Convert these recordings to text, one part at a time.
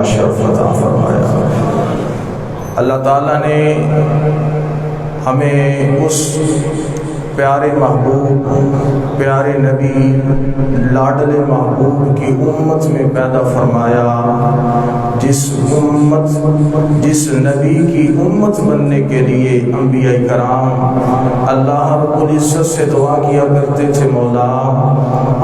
کا شرف عطا فرمایا۔ اللہ تعالیٰ نے ہمیں اس پیارے محبوب، پیارے نبی، لاڈلے محبوب کی امت میں پیدا فرمایا، جس نبی کی امت بننے کے لیے انبیاء کرام اللہ رب العزت سے دعا کیا کرتے تھے، مولا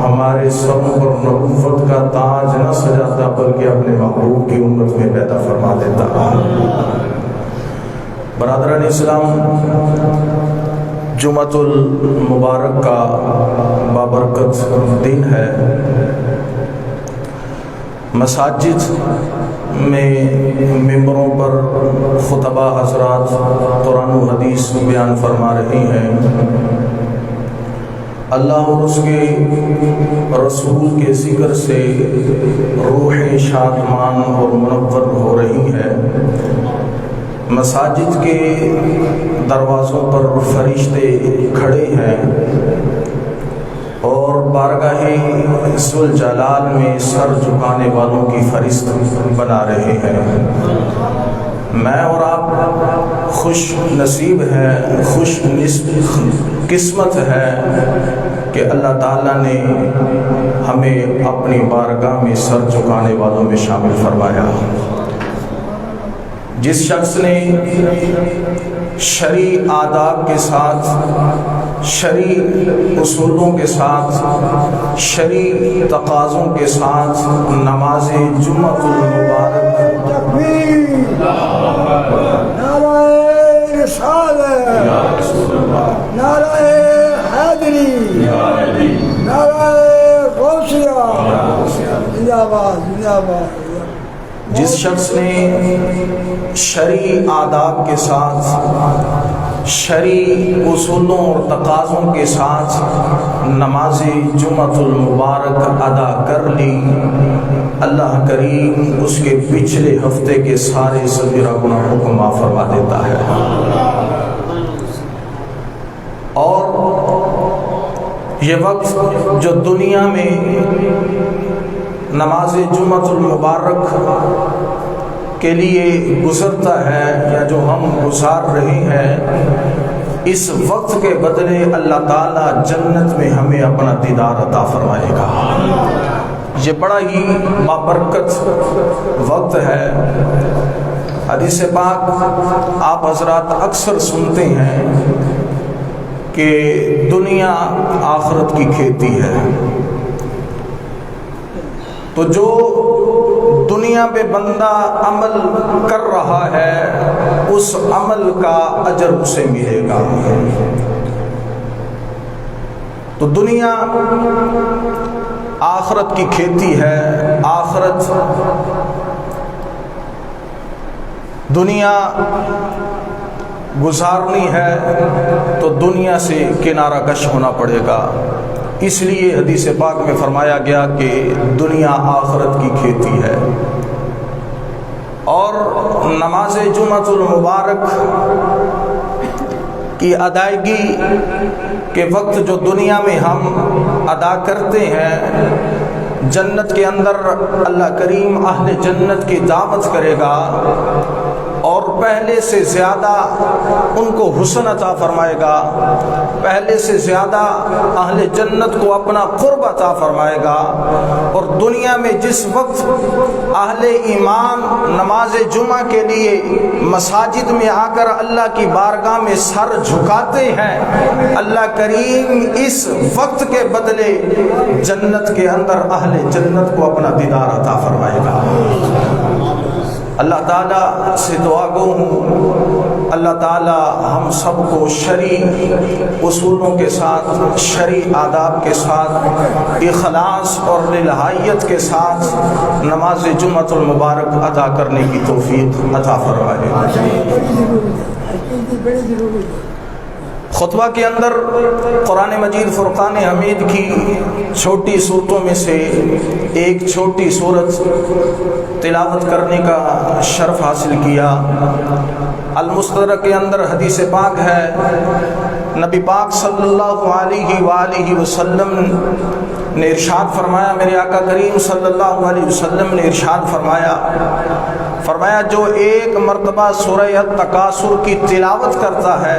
ہمارے سروں پر نبوت کا تاج نہ سجاتا بلکہ اپنے محبوب کی امت میں پیدا فرما دیتا۔ برادران اسلام، جمعۃ المبارک کا بابرکت دن ہے۔ مساجد میں ممبروں پر خطبہ حضرات قرآن و حدیث بیان فرما رہی ہیں، اللہ اور اس کے رسول کے ذکر سے روحیں شادمان اور منور ہو رہی ہیں۔ مساجد کے دروازوں پر فرشتے کھڑے ہیں اور بارگاہ ذوالجلال میں سر جھکانے والوں کی فہرست بنا رہے ہیں۔ میں اور آپ خوش نصیب ہیں، خوش قسمت ہے کہ اللہ تعالیٰ نے ہمیں اپنی بارگاہ میں سر جھکانے والوں میں شامل فرمایا۔ جس شخص نے شرعی آداب کے ساتھ، شرعی اصولوں کے ساتھ، شرعی تقاضوں کے ساتھ نماز جمعۃ المبارک، نعرہ رسالت، نعرہ حیدری، نعرہ غوثیہ، زندہ باد زندہ باد۔ جس شخص نے شرعی آداب کے ساتھ، شرعی اصولوں اور تقاضوں کے ساتھ نماز جمعۃ المبارک ادا کر لی، اللہ کریم اس کے پچھلے ہفتے کے سارے صغیرہ گناہوں کو معاف فرما دیتا ہے۔ اور یہ وقت جو دنیا میں نماز جمعۃ المبارک کے لیے گزرتا ہے یا جو ہم گزار رہے ہیں، اس وقت کے بدلے اللہ تعالیٰ جنت میں ہمیں اپنا دیدار عطا فرمائے گا۔ یہ بڑا ہی بابرکت وقت ہے۔ حدیث پاک آپ حضرات اکثر سنتے ہیں کہ دنیا آخرت کی کھیتی ہے، تو جو دنیا پہ بندہ عمل کر رہا ہے اس عمل کا اجر اسے ملے گا۔ تو دنیا آخرت کی کھیتی ہے، آخرت دنیا گزارنی ہے تو دنیا سے کنارہ کش ہونا پڑے گا۔ اس لیے حدیث پاک میں فرمایا گیا کہ دنیا آخرت کی کھیتی ہے۔ اور نماز جمعۃ المبارک کی ادائیگی کے وقت جو دنیا میں ہم ادا کرتے ہیں، جنت کے اندر اللہ کریم اہل جنت کی دعوت کرے گا اور پہلے سے زیادہ ان کو حسن عطا فرمائے گا، پہلے سے زیادہ اہل جنت کو اپنا قرب عطا فرمائے گا۔ اور دنیا میں جس وقت اہل ایمان نماز جمعہ کے لیے مساجد میں آ کر اللہ کی بارگاہ میں سر جھکاتے ہیں، اللہ کریم اس وقت کے بدلے جنت کے اندر اہل جنت کو اپنا دیدار عطا فرمائے گا۔ اللہ تعالیٰ سے دعا گو ہوں، اللہ تعالیٰ ہم سب کو شرعی اصولوں کے ساتھ، شرعی آداب کے ساتھ، اخلاص اور للہائیت کے ساتھ نماز جمعۃ المبارک ادا کرنے کی توفیق عطا فرمائے۔ خطبہ کے اندر قرآن مجید فرقان حمید کی چھوٹی صورتوں میں سے ایک چھوٹی صورت تلاوت کرنے کا شرف حاصل کیا۔ المستدرک کے اندر حدیث پاک ہے، نبی پاک صلی اللہ علیہ وآلہ وسلم نے ارشاد فرمایا، میرے آقا کریم صلی اللہ علیہ وسلم نے ارشاد فرمایا جو ایک مرتبہ سورہ التکاثر کی تلاوت کرتا ہے،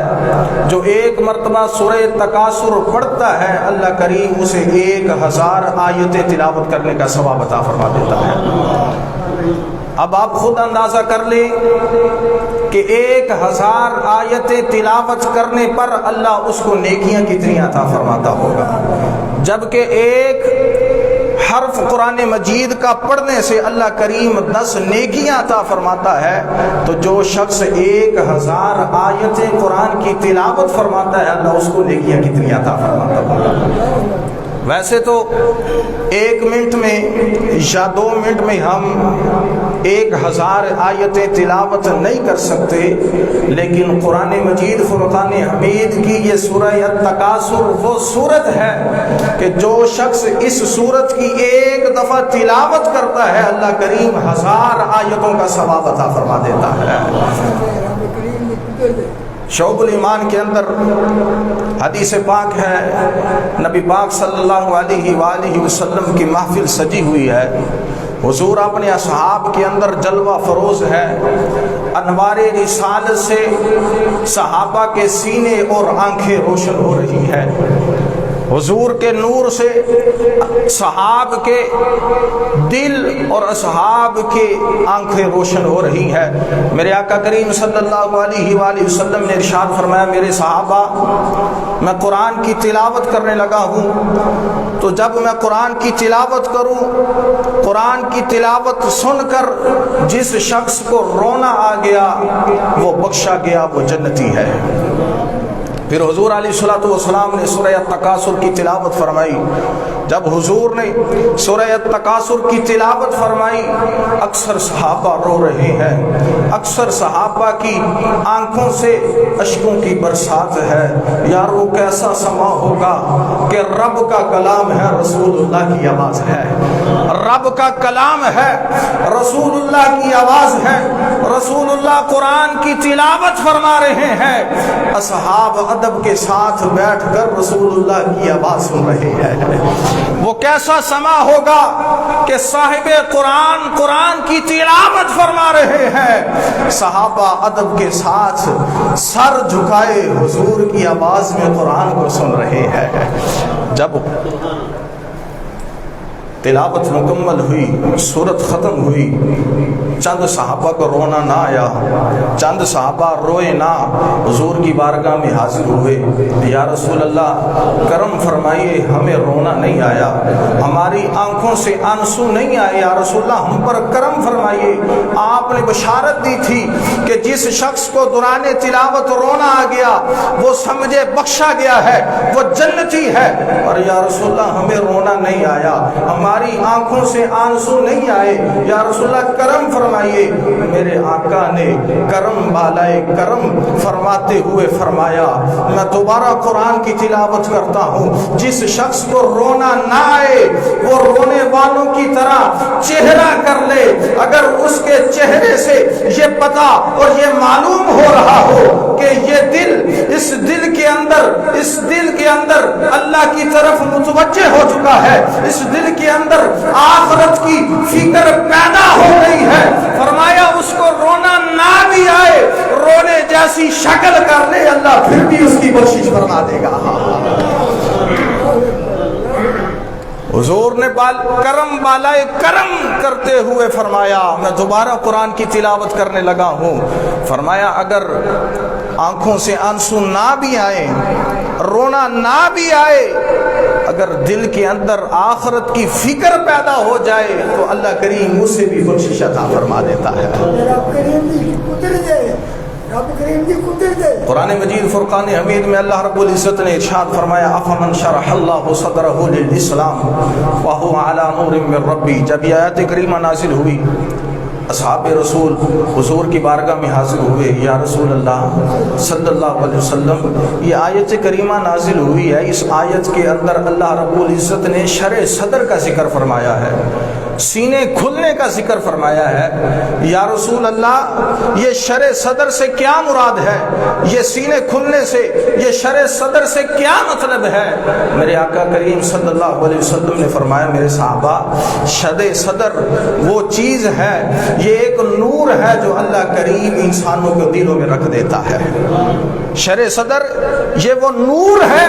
جو ایک مرتبہ سورہ التکاثر پڑھتا ہے، اللہ کریم اسے 1000 آیتیں تلاوت کرنے کا ثواب عطا فرما دیتا ہے۔ اب آپ خود اندازہ کر لیں کہ 1000 آیتیں تلاوت کرنے پر اللہ اس کو نیکیاں کتنی عطا فرماتا ہوگا، جبکہ ایک حرف قرآن مجید کا پڑھنے سے اللہ کریم 10 نیکیاں عطا فرماتا ہے، تو جو شخص 1000 آیتیں قرآن کی تلاوت فرماتا ہے، اللہ اس کو نیکیاں کتنی عطا فرماتا ہوگا۔ ویسے تو 1 منٹ میں یا 2 منٹ میں ہم 1000 آیتیں تلاوت نہیں کر سکتے، لیکن قرآن مجید فرقان حمید کی یہ سورہ التکاثر وہ سورت ہے کہ جو شخص اس سورت کی 1 دفعہ تلاوت کرتا ہے، اللہ کریم 1000 آیتوں کا ثواب عطا فرما دیتا ہے۔ شعب الایمان کے اندر حدیث پاک ہے، نبی پاک صلی اللہ علیہ وآلہ وسلم کی محفل سجی ہوئی ہے، حضور اپنے اصحاب کے اندر جلوہ فروز ہے، انوار رسالت سے صحابہ کے سینے اور آنکھیں روشن ہو رہی ہے، حضور کے نور سے صحاب کے دل اور اصحاب کے آنکھیں روشن ہو رہی ہے۔ میرے آقا کریم صلی اللہ علیہ وآلہ وسلم نے ارشاد فرمایا، میرے صحابہ میں قرآن کی تلاوت کرنے لگا ہوں، تو جب میں قرآن کی تلاوت کروں، قرآن کی تلاوت سن کر جس شخص کو رونا آ گیا وہ بخشا گیا، وہ جنتی ہے۔ پھر حضور علیہ الصلوۃ والسلام نے سورہ التکاثر کی تلاوت فرمائی۔ جب حضور نے سورہ التکاثر کی تلاوت فرمائی، اکثر صحابہ رو رہے ہیں، اکثر صحابہ کی آنکھوں سے اشکوں کی برسات ہے۔ یار وہ کیسا سما ہوگا کہ رب کا کلام ہے، رسول اللہ کی آواز ہے، رب کا کلام ہے، رسول اللہ کی آواز ہے، رسول اللہ قرآن کی تلاوت فرما رہے ہیں، اصحاب ادب کے ساتھ بیٹھ کر رسول اللہ کی آواز سن رہے ہیں۔ وہ کیسا سما ہوگا کہ صاحب قرآن قرآن کی تلاوت فرما رہے ہیں، صحابہ ادب کے ساتھ سر جھکائے حضور کی آواز میں قرآن کو سن رہے ہیں۔ جب تلاوت مکمل ہوئی، سورت ختم ہوئی، چند صحابہ کو رونا نہ آیا، چند صحابہ روئے نہ، حضور کی بارگاہ میں حاضر ہوئے، یا رسول اللہ کرم فرمائیے، ہمیں رونا نہیں آیا، ہماری آنکھوں سے آنسو نہیں آئے، یا رسول اللہ ہم پر کرم فرمائیے۔ آپ نے بشارت دی تھی کہ جس شخص کو دوران تلاوت رونا آ گیا وہ سمجھے بخشا گیا ہے، وہ جنتی ہے، اور یا رسول اللہ ہمیں رونا نہیں آیا، ہماری آنکھوں سے آنسو نہیں آئے، یا رسول اللہ کرم فرمائیے۔ میرے آقا نے کرم بالائے کرم فرماتے ہوئے فرمایا، میں دوبارہ قرآن کی تلاوت کرتا ہوں، جس شخص کو رونا نہ آئے وہ رونے والوں کی طرح چہرہ کر لے، اگر اس کے چہرے سے یہ پتہ اور یہ معلوم ہو رہا ہو کہ یہ دل، اس دل کے اندر اللہ کی طرف متوجہ ہو چکا ہے، اس دل کے اندر آخرت کی فکر پیدا ہو گئی ہے، فرمایا اس کو رونا نہ بھی آئے، رونے جیسی شکل کر لے، اللہ پھر بھی اس کی بخشش فرما دے گا۔ حضور نے کرم بالائے کرم کرتے ہوئے فرمایا، میں دوبارہ قرآن کی تلاوت کرنے لگا ہوں، فرمایا اگر آنکھوں سے آنسو نہ بھی آئے، رونا نہ بھی آئے، اگر دل کے اندر آخرت کی فکر پیدا ہو جائے تو اللہ کریم اسے بھی بخشش عطا فرما دیتا ہے۔ قرآن مجید فرقان حمید میں اللہ رب العزت نے ارشاد فرمایا، افمن شرح اللہ صدرہ للاسلام وہو علی نور من ربی۔ جب یہ آیت کریمہ نازل ہوئی، اصحاب رسول حضور کی بارگاہ میں حاضر ہوئے، یا رسول اللہ صلی اللہ علیہ وسلم یہ آیت کریمہ نازل ہوئی ہے، اس آیت کے اندر اللہ رب العزت نے شرح صدر کا ذکر فرمایا ہے، سینے کھلنے کا ذکر فرمایا ہے۔ یا رسول اللہ یہ شرع صدر سے کیا مراد ہے؟ یہ سینے کھلنے سے، یہ شرع صدر سے کیا مطلب ہے؟ میرے آقا کریم صلی اللہ علیہ وسلم نے فرمایا میرے صحابہ شرع صدر وہ چیز ہے، یہ ایک نور ہے جو اللہ کریم انسانوں کے دلوں میں رکھ دیتا ہے۔ شرع صدر یہ وہ نور ہے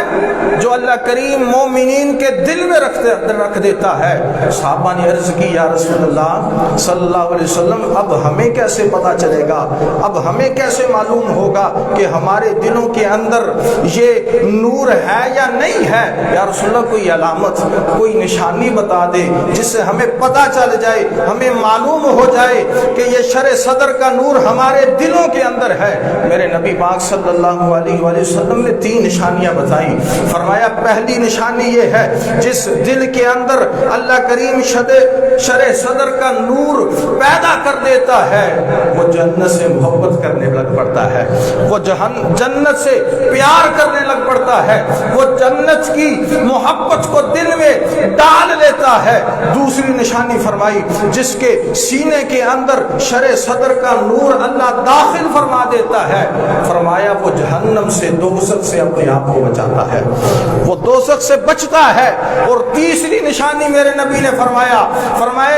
جو اللہ کریم مومنین کے دل میں رکھ دیتا ہے۔ صحابہ نے عرض کی یا رسول اللہ صلی اللہ علیہ وسلم اب ہمیں کیسے پتا چلے گا، اب ہمیں کیسے معلوم ہوگا کہ ہمارے دلوں کے اندر یہ نور ہے یا نہیں ہے؟ یا رسول اللہ کوئی علامت، کوئی نشانی بتا دے جس سے ہمیں پتا چل جائے، ہمیں معلوم ہو جائے کہ یہ شرع صدر کا نور ہمارے دلوں کے اندر ہے۔ میرے نبی پاک صلی اللہ علیہ وآلہ وسلم نے 3 نشانیاں بتائیں۔ فرمایا پہلی نشانی یہ ہے جس دل کے اندر اللہ کریم شرع صدر کا نور پیدا کر دیتا ہے وہ جنت سے محبت کرنے لگ پڑتا ہے، وہ جنت سے پیار کرنے لگ پڑتا ہے، وہ جنت کی محبت کو دل میں ڈال لیتا ہے۔ دوسری نشانی فرمائی جس کے سینے کے اندر شرع صدر کا نور اللہ داخل فرما دیتا ہے، فرمایا وہ جہنم سے، دوزخ سے اپنے آپ کو بچاتا ہے، وہ دوزخ سے بچتا ہے۔ اور تیسری نشانی میرے نبی نے فرمایا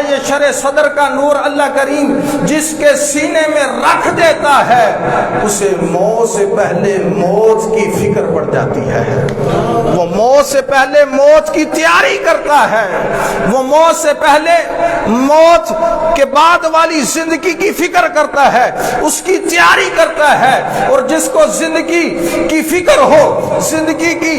یہ شرع صدر کا نور اللہ کریم جس کے سینے میں رکھ دیتا ہے اسے موت سے پہلے موت کی فکر پڑ جاتی ہے، وہ موت سے پہلے موت کی تیاری کرتا ہے، وہ موت سے پہلے موت کے بعد والی زندگی کی فکر کرتا ہے، اس کی تیاری کرتا ہے۔ اور جس کو زندگی کی فکر ہو، زندگی کی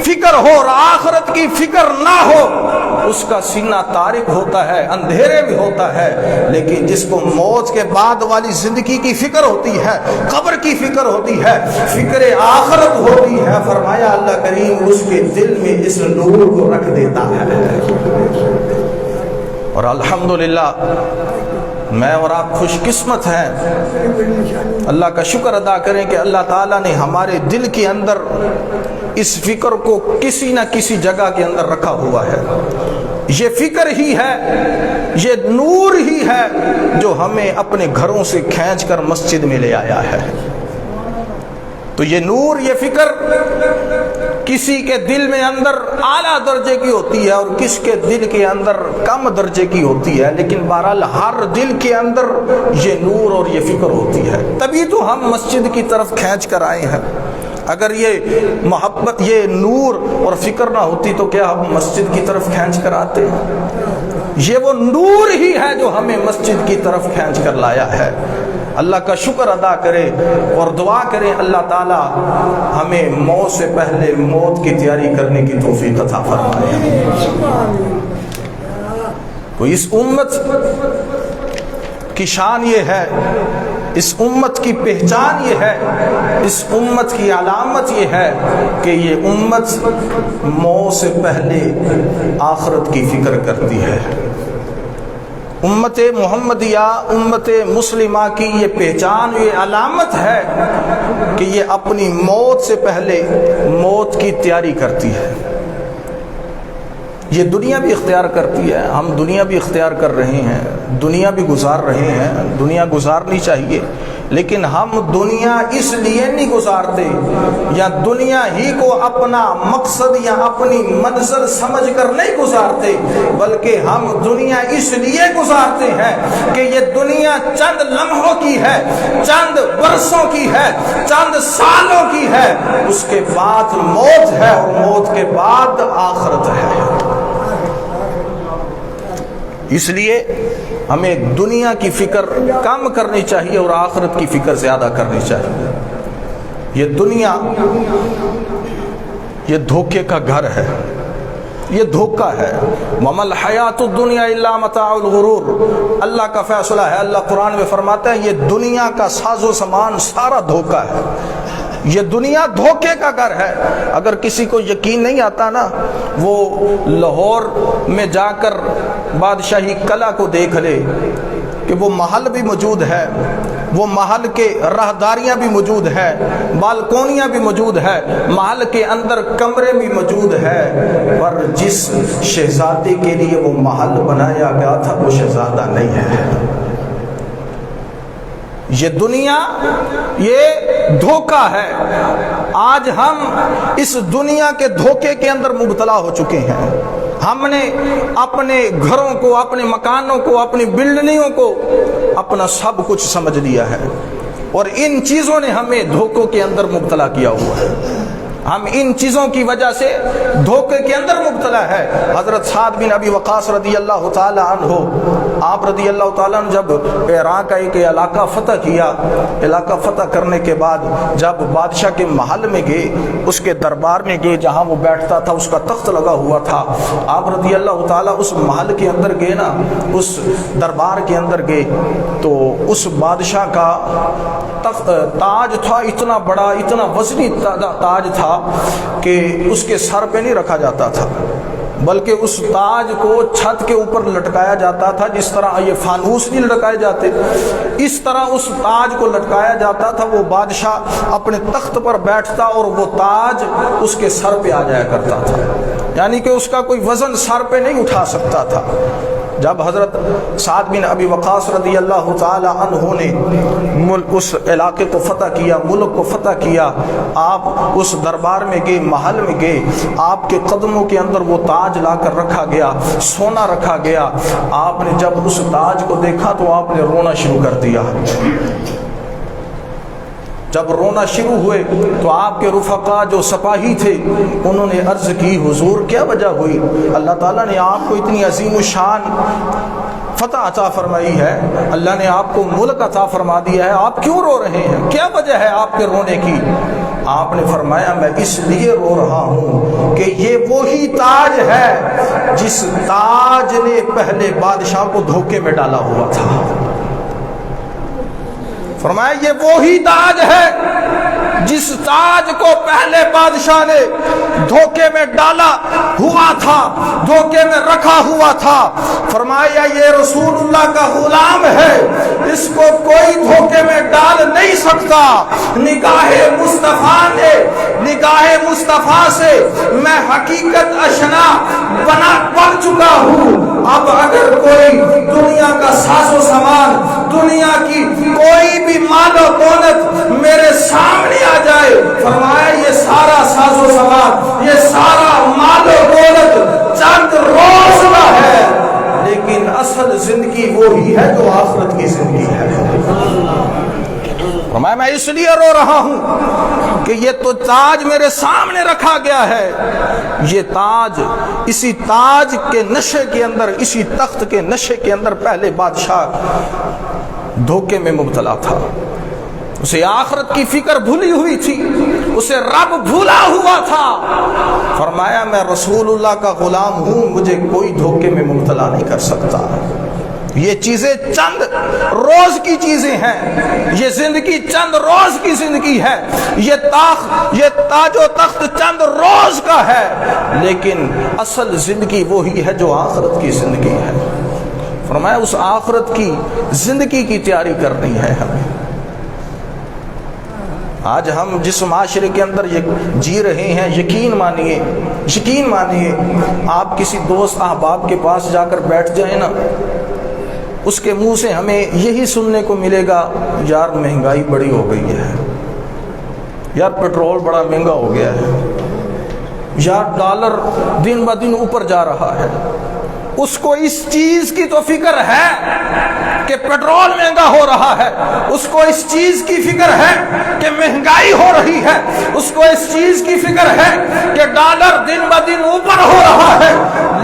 فکر ہو اور آخرت کی فکر نہ ہو اس کا سینہ تارک ہوتا ہے، اندھیرے میں ہوتا ہے۔ لیکن جس کو موت کے بعد والی زندگی کی فکر ہوتی ہے، قبر کی فکر ہوتی ہے، فکر آخرت ہوتی ہے، فرمایا اللہ کریم اس کے دل میں اس نور کو رکھ دیتا ہے۔ اور الحمدللہ میں اور آپ خوش قسمت ہیں، اللہ کا شکر ادا کریں کہ اللہ تعالیٰ نے ہمارے دل کے اندر اس فکر کو کسی نہ کسی جگہ کے اندر رکھا ہوا ہے۔ یہ فکر ہی ہے، یہ نور ہی ہے جو ہمیں اپنے گھروں سے کھینچ کر مسجد میں لے آیا ہے۔ تو یہ نور، یہ فکر کسی کے دل میں اندر اعلیٰ درجے کی ہوتی ہے اور کس کے دل کے اندر کم درجے کی ہوتی ہے، لیکن بہرحال ہر دل کے اندر یہ نور اور یہ فکر ہوتی ہے۔ تبھی تو ہم مسجد کی طرف کھینچ کر آئے ہیں۔ اگر یہ محبت، یہ نور اور فکر نہ ہوتی تو کیا ہم مسجد کی طرف کھینچ کر آتے؟ یہ وہ نور ہی ہے جو ہمیں مسجد کی طرف کھینچ کر لایا ہے۔ اللہ کا شکر ادا کرے اور دعا کرے اللہ تعالی ہمیں موت سے پہلے موت کی تیاری کرنے کی توفیق عطا فرمائے۔ تو اس امت کی شان یہ ہے، اس امت کی پہچان یہ ہے، اس امت کی علامت یہ ہے کہ یہ امت موت سے پہلے آخرت کی فکر کرتی ہے۔ امت محمدیہ، امت مسلمہ کی یہ پہچان، یہ علامت ہے کہ یہ اپنی موت سے پہلے موت کی تیاری کرتی ہے۔ یہ دنیا بھی اختیار کرتی ہے، ہم دنیا بھی اختیار کر رہے ہیں، دنیا بھی گزار رہے ہیں، دنیا گزارنی چاہیے، لیکن ہم دنیا اس لیے نہیں گزارتے یا دنیا ہی کو اپنا مقصد یا اپنی منزل سمجھ کر نہیں گزارتے، بلکہ ہم دنیا اس لیے گزارتے ہیں کہ یہ دنیا چند لمحوں کی ہے، چند برسوں کی ہے، چند سالوں کی ہے، اس کے بعد موت ہے اور موت کے بعد آخرت ہے۔ اس لیے ہمیں دنیا کی فکر کم کرنی چاہیے اور آخرت کی فکر زیادہ کرنی چاہیے۔ یہ دنیا یہ دھوکے کا گھر ہے، یہ دھوکہ ہے۔ وَمَا الْحَيَاةُ الدُّنْيَا إِلَّا مَتَاعُ الْغُرُورِ، اللہ کا فیصلہ ہے، اللہ قرآن میں فرماتا ہے یہ دنیا کا ساز و سامان سارا دھوکہ ہے، یہ دنیا دھوکے کا گھر ہے۔ اگر کسی کو یقین نہیں آتا نا، وہ لاہور میں جا کر بادشاہی قلعہ کو دیکھ لے کہ وہ محل بھی موجود ہے، وہ محل کے راہداریاں بھی موجود ہے، بالکونیاں بھی موجود ہے، محل کے اندر کمرے بھی موجود ہے، پر جس شہزادے کے لیے وہ محل بنایا گیا تھا وہ شہزادہ نہیں ہے۔ یہ دنیا یہ دھوکہ ہے۔ آج ہم اس دنیا کے دھوکے کے اندر مبتلا ہو چکے ہیں۔ ہم نے اپنے گھروں کو، اپنے مکانوں کو، اپنی بلڈنگوں کو اپنا سب کچھ سمجھ لیا ہے، اور ان چیزوں نے ہمیں دھوکوں کے اندر مبتلا کیا ہوا ہے۔ ہم ان چیزوں کی وجہ سے دھوکے کے اندر مبتلا ہے۔ حضرت سعد بن ابی وقاص رضی اللہ تعالی عنہ، آپ رضی اللہ تعالیٰ عنہ جب عراق کا ایک علاقہ فتح کیا، علاقہ فتح کرنے کے بعد جب بادشاہ کے محل میں گئے، اس کے دربار میں گئے جہاں وہ بیٹھتا تھا، اس کا تخت لگا ہوا تھا، آپ رضی اللہ تعالیٰ اس محل کے اندر گئے نا، اس دربار کے اندر گئے تو اس بادشاہ کا تخت تاج تھا، اتنا بڑا اتنا وزنی تاج تھا کہ اس کے سر پہ نہیں رکھا جاتا تھا، بلکہ اس تاج کو چھت کے اوپر لٹکایا جاتا تھا، جس طرح یہ فانوس نہیں لٹکائے جاتے، اس طرح اس تاج کو لٹکایا جاتا تھا۔ وہ بادشاہ اپنے تخت پر بیٹھتا اور وہ تاج اس کے سر پہ آ جایا کرتا تھا، یعنی کہ اس کا کوئی وزن سر پہ نہیں اٹھا سکتا تھا۔ جب حضرت سعد بن ابی وقاص رضی اللہ تعالی عنہ نے اس علاقے کو فتح کیا، ملک کو فتح کیا، آپ اس دربار میں گئے، محل میں گئے، آپ کے قدموں کے اندر وہ تاج لا کر رکھا گیا، سونا رکھا گیا۔ آپ نے جب اس تاج کو دیکھا تو آپ نے رونا شروع کر دیا۔ جب رونا شروع ہوئے تو آپ کے رفقا جو سپاہی تھے انہوں نے عرض کی، حضور کیا وجہ ہوئی؟ اللہ تعالیٰ نے آپ کو اتنی عظیم الشان فتح عطا فرمائی ہے، اللہ نے آپ کو ملک عطا فرما دیا ہے، آپ کیوں رو رہے ہیں؟ کیا وجہ ہے آپ کے رونے کی؟ آپ نے فرمایا میں اس لیے رو رہا ہوں کہ یہ وہی تاج ہے جس تاج نے پہلے بادشاہ کو دھوکے میں ڈالا ہوا تھا۔ فرمایا یہ وہی تاج ہے جس تاج کو پہلے بادشاہ نے دھوکے میں ڈالا ہوا تھا، دھوکے میں رکھا ہوا تھا۔ فرمایا یہ رسول اللہ کا غلام ہے، اس کو کوئی دھوکے میں ڈال نہیں سکتا۔ نگاہ مصطفیٰ سے میں حقیقت اشنا بن چکا ہوں۔ اب اگر کوئی دنیا کا ساز و سامان، دنیا کی کوئی بھی مال و دولت میرے سامنے آ جائے، فرمایا یہ سارا ساز و سامان، یہ سارا مال و دولت چند روز کا ہے، لیکن اصل زندگی وہی ہے جو آخرت کی زندگی ہے۔ فرمایا میں اس لیے رو رہا ہوں کہ یہ تو تاج میرے سامنے رکھا گیا ہے، یہ تاج، اسی تاج کے نشے کے اندر، اسی تخت کے نشے کے اندر پہلے بادشاہ دھوکے میں مبتلا تھا، اسے آخرت کی فکر بھولی ہوئی تھی، اسے رب بھولا ہوا تھا۔ فرمایا میں رسول اللہ کا غلام ہوں، مجھے کوئی دھوکے میں مبتلا نہیں کر سکتا۔ یہ چیزیں چند روز کی چیزیں ہیں، یہ زندگی چند روز کی زندگی ہے، یہ تاج و تخت چند روز کا ہے، لیکن اصل زندگی وہی ہے جو آخرت کی زندگی ہے۔ فرمایا اس آخرت کی زندگی کی تیاری کرنی ہے ہمیں۔ آج ہم جس معاشرے کے اندر جی رہے ہیں، یقین مانیے آپ کسی دوست احباب کے پاس جا کر بیٹھ جائیں نا، اس کے منہ سے ہمیں یہی سننے کو ملے گا، یار مہنگائی بڑی ہو گئی ہے، یار پیٹرول بڑا مہنگا ہو گیا ہے، یار ڈالر دن بہ دن اوپر جا رہا ہے۔ اس کو اس چیز کی تو فکر ہے کہ پیٹرول مہنگا ہو رہا ہے، اس کو اس چیز کی فکر ہے کہ مہنگائی ہو رہی ہے، اس کو اس چیز کی فکر ہے کہ ڈالر دن بہ دن اوپر ہو رہا ہے،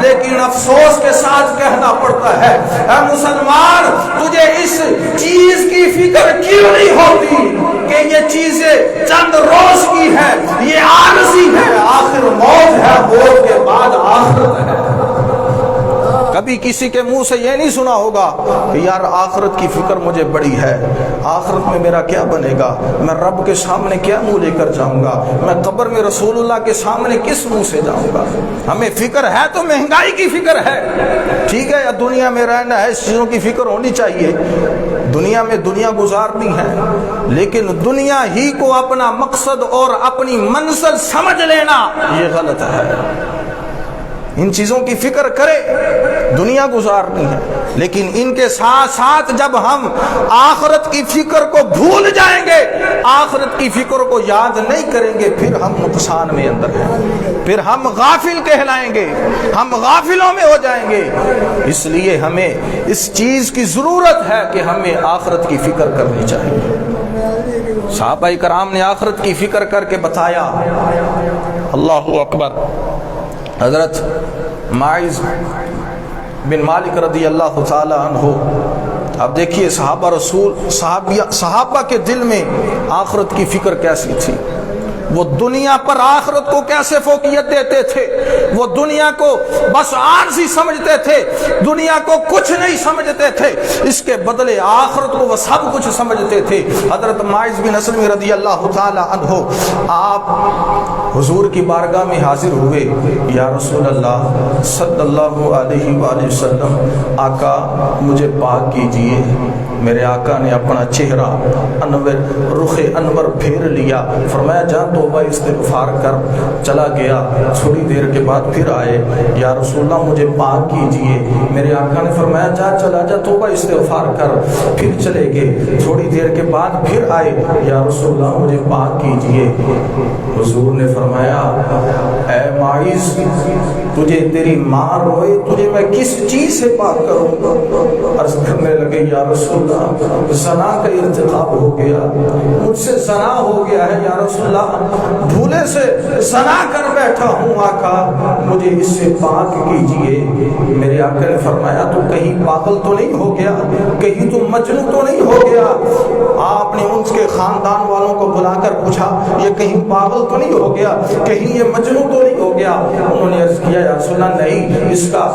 لیکن افسوس کے ساتھ کہنا پڑتا ہے اے مسلمان، تجھے اس چیز کی فکر کیوں نہیں ہوتی کہ یہ چیزیں چند روز کی ہے، یہ عارضی ہے، آخر موت ہے، موت کے بعد آخرت ہے۔ کبھی کسی کے منہ سے یہ نہیں سنا ہوگا کہ یار آخرت کی فکر مجھے بڑی ہے، آخرت میں میرا کیا بنے گا، میں رب کے سامنے کیا منہ لے کر جاؤں گا، میں قبر میں رسول اللہ کے سامنے کس منہ سے جاؤں گا۔ ہمیں فکر ہے تو مہنگائی کی فکر ہے، ٹھیک ہے، دنیا میں رہنا ہے، اس چیزوں کی فکر ہونی چاہیے، دنیا میں دنیا گزارنی ہے، لیکن دنیا ہی کو اپنا مقصد اور اپنی منزل سمجھ لینا یہ غلط ہے۔ ان چیزوں کی فکر کرے، دنیا گزارنی ہے، لیکن ان کے ساتھ ساتھ جب ہم آخرت کی فکر کو بھول جائیں گے، آخرت کی فکر کو یاد نہیں کریں گے، پھر ہم نقصان میں اندر ہیں، پھر ہم غافل کہلائیں گے، ہم غافلوں میں ہو جائیں گے۔ اس لیے ہمیں اس چیز کی ضرورت ہے کہ ہمیں آخرت کی فکر کرنی چاہیے۔ صحابہ کرام نے آخرت کی فکر کر کے بتایا۔ اللہ اکبر۔ حضرت معاذ بن مالک رضی اللہ تعالی عنہ، اب دیکھیے صحابہ کے دل میں آخرت کی فکر کیسی تھی، وہ دنیا پر آخرت کو کیسے فوقیت دیتے تھے، وہ دنیا کو بس عارضی سمجھتے تھے، دنیا کو کچھ نہیں سمجھتے تھے، اس کے بدلے آخرت کو وہ سب کچھ سمجھتے تھے۔ حضرت معاذ بن اسلم رضی اللہ تعالی عنہ آپ حضور کی بارگاہ میں حاضر ہوئے، یا رسول اللہ صلی اللہ علیہ وآلہ وسلم، آقا مجھے پاک کیجئے۔ میرے آقا نے اپنا چہرہ انور، رخ انور پھیر لیا، فرمایا جا توبہ استغفار کر۔ چلا گیا، تھوڑی دیر کے بعد پھر آئے، یا رسول اللہ مجھے پاک کیجئے۔ میرے آقا نے فرمایا جا چلا جا توبہ استغفار کر۔ پھر چلے گئے، تھوڑی دیر کے بعد پھر آئے، یا رسول اللہ مجھے پاک کیجئے۔ حضور نے فرمایا اے معاذ، تجھے تیری ماں روئے، تجھے میں کس چیز سے پاک کروں؟ عرض کرنے لگے یا رسول اللہ زنا کا ارتکاب ہو گیا، مجھ سے زنا ہو گیا ہے یا رسول اللہ، بھولے سے زنا کر بیٹھا ہوں آقا، مجھے اس سے پاک کیجئے۔ میرے آقا نے فرمایا تو کہیں پاگل تو نہیں ہو گیا، کہیں تو مجنون تو نہیں ہو گیا؟ آپ نے ان کے خاندان والوں کو بلا کر پوچھا یہ کہیں پاگل تو نہیں ہو گیا، کہیں یہ مجنون تو نہیں ہو گیا؟ انہوں نے عرض کیا یا رسول اللہ نہیں، اس کا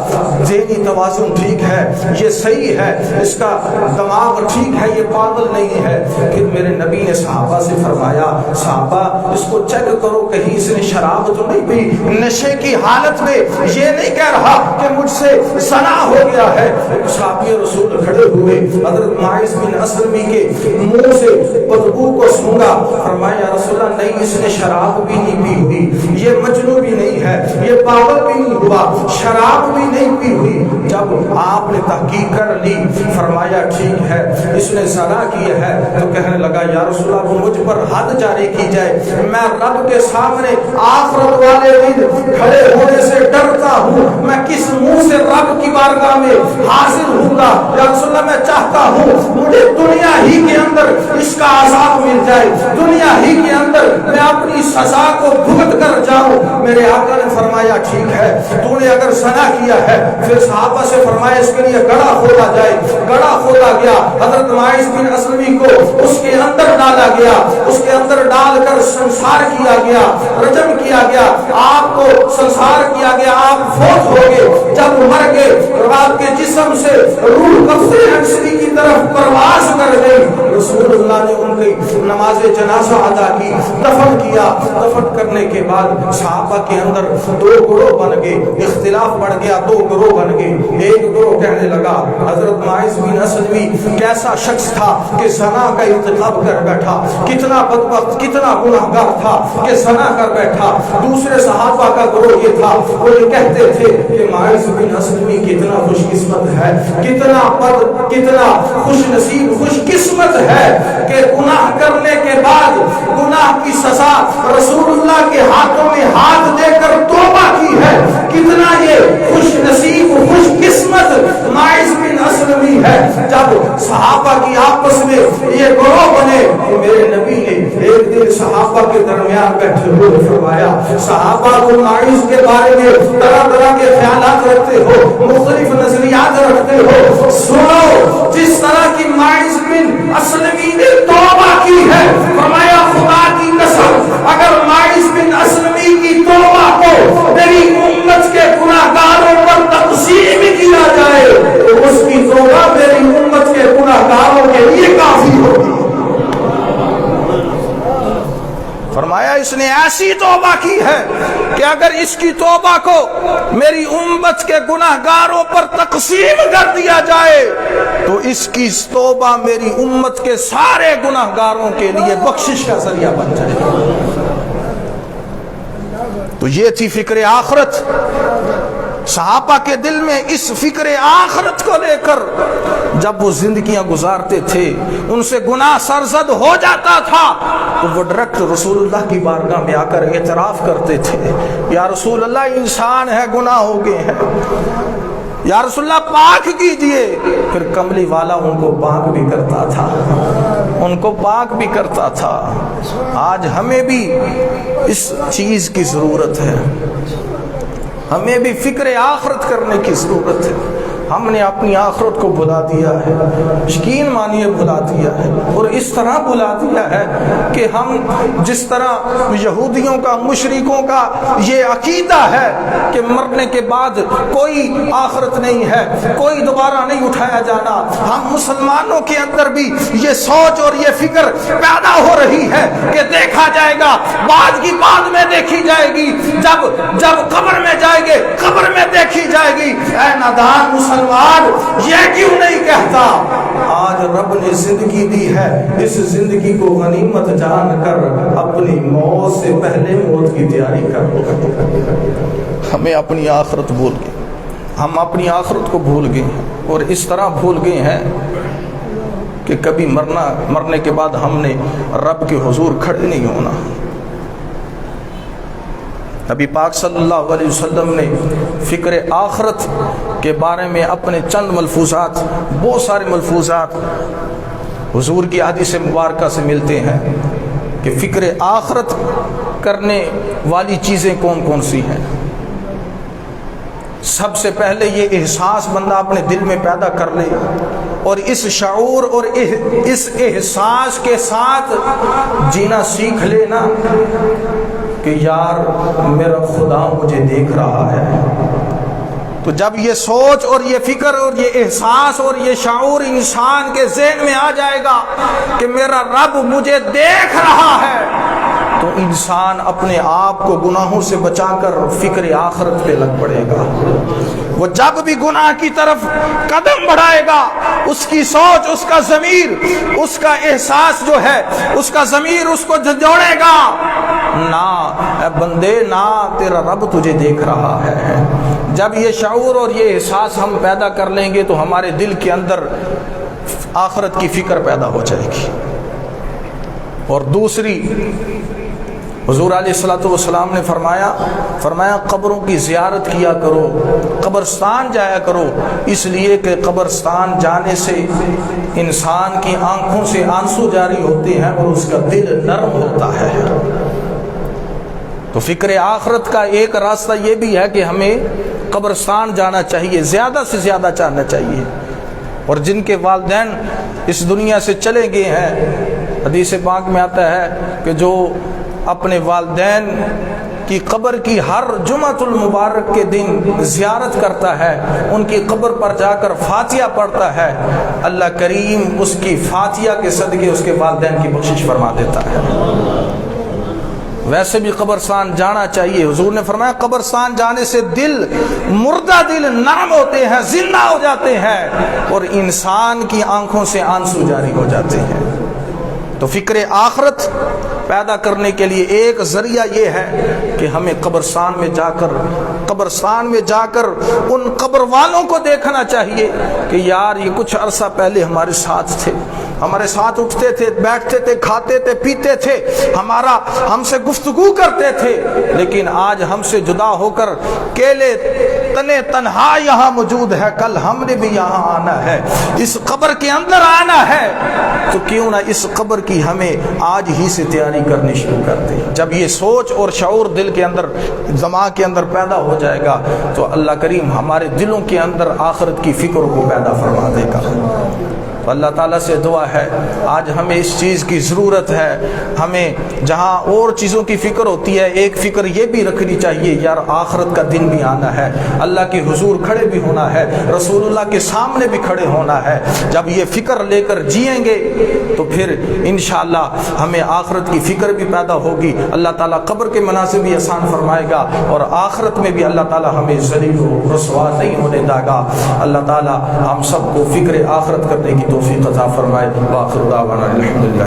ذہنی توازن ٹھیک ہے، یہ صحیح ہے، اس کا دماغ ٹھیک ہے، یہ پاگل نہیں ہے۔ پھر میرے نبی نے صحابہ سے فرمایا صحابہ اس کو چیک کرو کہیں اس نے شراب تو نہیں پی، نشے کی حالت میں یہ نہیں کہہ رہا کہ مجھ سے زنا ہو گیا ہے۔ صحابی رسول کھڑے ہوئے، حضرت معاذ بن اسلم کے منہ سے بدبو کو سونگا، فرمایا یا رسول اللہ نہیں، اس نے شراب بھی نہیں پی ہوئی، یہ مجنون بھی نہیں ہے، یہ پاگل بھی نہیں ہوا، شراب بھی نہیں پی ہوئی۔ جب آپ نے تحقیق کر لی، فرمایا ٹھیک ہے اس نے زنا کیا ہے، تو کہنے لگا یا رسول اللہ وہ مجھ پر حد جاری کی جائے، میں رب کے سامنے آخرت والے دن کھڑے ہونے سے ڈرتا ہوں، میں کس منہ سے رب کی بارگاہ میں حاضر ہوں گا؟ یا رسول اللہ میں چاہتا ہوں مجھے دنیا ہی کے اندر اس کا عذاب مل جائے، دنیا ہی کے اندر میں اپنی سزا کو بھگت کر جاؤں۔ میرے آقا نے فرمایا ٹھیک ہے تو نے اگر زنا کیا ہے، پھر صحابہ سے فرمایا اس کے لیے گڑھا کھودا جائے۔ گڑھا کھودا گیا، حضرت معاذ بن اسلم کو اس کے اندر ڈالا گیا، اس کے اندر ڈال کر سنسار کیا گیا، رجم کیا گیا، آپ کو سنسار کیا گیا، آپ فوت ہو گئے۔ جب مر گئے آپ کے جسم سے روح قبض انسری کی طرف پرواز کر گئی، رسول اللہ نے ان کی نماز جنازہ ادا کی، دفن کیا۔ دفن کرنے کے بعد صحابہ کے اندر دو گروہ بن گئے، اختلاف بڑھ گیا، دو گروہ بن گئے۔ ایک گروہ کہنے لگا حضرت معاذ بن اسلم کیسا شخص تھا کہ زنا کا ارتکاب کر بیٹھا، کتنا بدبخت، کتنا گناہگار تھا کہ زنا کر بیٹھا۔ دوسرے صحابہ کا گروہ یہ تھا، وہ یہ کہتے تھے کہ معاذ بن اسلم کتنا خوش قسمت ہے، کتنا خوش نصیب، خوش قسمت ہے کہ گناہ کرنے کے بعد گناہ کی سزا رسول اللہ کے ہاتھوں میں ہاتھ دے کر توبہ کی ہے، کتنا یہ خوش نصیب، خوش قسمت معاذ بن اسلم ہے۔ جب صحابہ کی آپس میں یہ گروہ بنے تو میرے نبی نے ایک دن صحابہ کے درمیان بیٹھے ہوئے فرمایا صحابہ کو معاذ کے بارے میں طرح طرح کے خیالات رکھتے ہو، مختلف نظریات رکھتے ہو، سنو جس طرح کی معاذ بن اسلم نے توبہ کی ہے، فرمایا خدا کی قسم اگر معاذ بن اسلم کی توبہ کو میری امت کے گناہگاروں پر تقسیم کیا جائے تو اس کی توبہ میری امت کے گناہگاروں کے لیے کافی ہوگی۔ فرمایا اس نے ایسی توبہ کی ہے کہ اگر اس کی توبہ کو میری امت کے گناہگاروں پر تقسیم کر دیا جائے تو اس کی توبہ میری امت کے سارے گناہگاروں کے لیے بخشش کا ذریعہ بن جائے گا۔ تو یہ تھی فکر آخرت۔ صحابہ کے دل میں اس فکر آخرت کو لے کر جب وہ زندگیاں گزارتے تھے، ان سے گناہ سرزد ہو جاتا تھا تو وہ ڈائریکٹ رسول اللہ کی بارگاہ میں آ کر اعتراف کرتے تھے، یا رسول اللہ انسان ہے، گناہ ہو گئے ہیں، یا رسول اللہ پاک کیجئے۔ پھر کملی والا ان کو پاک بھی کرتا تھا، ان کو پاک بھی کرتا تھا۔ آج ہمیں بھی اس چیز کی ضرورت ہے، ہمیں بھی فکر آخرت کرنے کی ضرورت ہے۔ ہم نے اپنی آخرت کو بھلا دیا ہے، یقین مانیے بھلا دیا ہے، اور اس طرح بھلا دیا ہے کہ ہم جس طرح یہودیوں کا، مشرکوں کا یہ عقیدہ ہے کہ مرنے کے بعد کوئی آخرت نہیں ہے، کوئی دوبارہ نہیں اٹھایا جانا، ہم مسلمانوں کے اندر بھی یہ سوچ اور یہ فکر پیدا ہو رہی ہے کہ دیکھا جائے گا، بعد کی بعد میں دیکھی جائے گی، جب قبر میں جائیں گے قبر میں دیکھی جائے گی۔ اے نادان مسلمان، یہ کیوں نہیں کہتا؟ آج رب نے زندگی دی ہے، اس زندگی کو غنیمت جان کر اپنی موت سے پہلے موت کی تیاری کر۔ ہمیں اپنی آخرت بھول گئے، ہم اپنی آخرت کو بھول گئے ہیں، اور اس طرح بھول گئے ہیں کہ کبھی مرنے کے بعد ہم نے رب کے حضور کھڑے نہیں ہونا۔ نبی پاک صلی اللہ علیہ وسلم نے فکر آخرت کے بارے میں اپنے چند ملفوظات، بہت سارے ملفوظات حضور کی حدیث مبارکہ سے ملتے ہیں کہ فکر آخرت کرنے والی چیزیں کون کون سی ہیں۔ سب سے پہلے یہ احساس بندہ اپنے دل میں پیدا کر لے، اور اس شعور اور اس احساس کے ساتھ جینا سیکھ لے نا کہ یار میرا خدا مجھے دیکھ رہا ہے۔ تو جب یہ سوچ اور یہ فکر اور یہ احساس اور یہ شعور انسان کے ذہن میں آ جائے گا کہ میرا رب مجھے دیکھ رہا ہے، تو انسان اپنے آپ کو گناہوں سے بچا کر فکر آخرت پہ لگ پڑے گا۔ وہ جب بھی گناہ کی طرف قدم بڑھائے گا، اس کی سوچ، اس کا ضمیر، اس کا احساس جو ہے، اس کا ضمیر اس کو جوڑے گا، نا اے بندے نا، تیرا رب تجھے دیکھ رہا ہے۔ جب یہ شعور اور یہ احساس ہم پیدا کر لیں گے تو ہمارے دل کے اندر آخرت کی فکر پیدا ہو جائے گی۔ اور دوسری، حضور علیہ الصلوۃ والسلام نے فرمایا قبروں کی زیارت کیا کرو، قبرستان جایا کرو، اس لیے کہ قبرستان جانے سے انسان کی آنکھوں سے آنسو جاری ہوتے ہیں اور اس کا دل نرم ہوتا ہے۔ تو فکر آخرت کا ایک راستہ یہ بھی ہے کہ ہمیں قبرستان جانا چاہیے، زیادہ سے زیادہ جانا چاہیے۔ اور جن کے والدین اس دنیا سے چلے گئے ہیں، حدیث پاک میں آتا ہے کہ جو اپنے والدین کی قبر کی ہر جمعۃ المبارک کے دن زیارت کرتا ہے، ان کی قبر پر جا کر فاتحہ پڑھتا ہے، اللہ کریم اس کی فاتحہ کے صدقے اس کے والدین کی بخشش فرما دیتا ہے۔ ویسے بھی قبرستان جانا چاہیے۔ حضور نے فرمایا قبرستان جانے سے مردہ دل نرم ہوتے ہیں، زندہ ہو جاتے ہیں، اور انسان کی آنکھوں سے آنسو جاری ہو جاتے ہیں۔ تو فکر آخرت پیدا کرنے کے لیے ایک ذریعہ یہ ہے کہ ہمیں قبرستان میں جا کر ان قبر والوں کو دیکھنا چاہیے کہ یار یہ کچھ عرصہ پہلے ہمارے ساتھ تھے، ہمارے ساتھ اٹھتے تھے، بیٹھتے تھے، کھاتے تھے، پیتے تھے، ہم سے گفتگو کرتے تھے، لیکن آج ہم سے جدا ہو کر کیلے تنے تنہا یہاں موجود ہے، کل ہم نے بھی یہاں آنا ہے، اس قبر کے اندر آنا ہے، تو کیوں نہ اس قبر کی ہمیں آج ہی سے تیاری کرنی شروع کر دیں۔ جب یہ سوچ اور شعور دل کے اندر، دماغ کے اندر پیدا ہو جائے گا تو اللہ کریم ہمارے دلوں کے اندر آخرت کی فکر کو پیدا فرما دے گا۔ تو اللہ تعالیٰ سے دعا ہے آج ہمیں اس چیز کی ضرورت ہے، ہمیں جہاں اور چیزوں کی فکر ہوتی ہے ایک فکر یہ بھی رکھنی چاہیے یار آخرت کا دن بھی آنا ہے، اللہ کے حضور کھڑے بھی ہونا ہے، رسول اللہ کے سامنے بھی کھڑے ہونا ہے۔ جب یہ فکر لے کر جئیں گے تو پھر انشاءاللہ ہمیں آخرت کی فکر بھی پیدا ہوگی، اللہ تعالیٰ قبر کے مناظر بھی آسان فرمائے گا اور آخرت میں بھی اللہ تعالیٰ ہمیں ذلیل و رسوا نہیں ہونے دے گا۔ اللہ تعالیٰ ہم سب کو فکر آخرت کرنے کی توفیق عطا فرمائے۔ وآخر دعوانا الحمدللہ۔